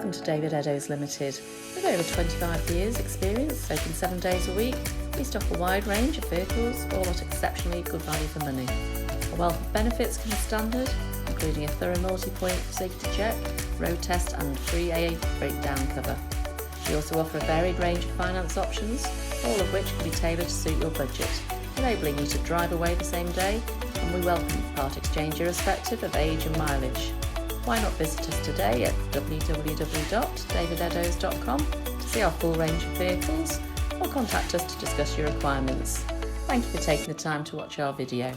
Welcome to David Eddowes Limited. With over 25 years experience, open 7 days a week, we stock a wide range of vehicles, all at exceptionally good value for money. A wealth of benefits come as standard, including a thorough multi-point safety check, road test and free AA breakdown cover. We also offer a varied range of finance options, all of which can be tailored to suit your budget, enabling you to drive away the same day, and we welcome part exchange irrespective of age and mileage. Why not visit us today at www.davideddowes.com to see our full range of vehicles, or contact us to discuss your requirements. Thank you for taking the time to watch our video.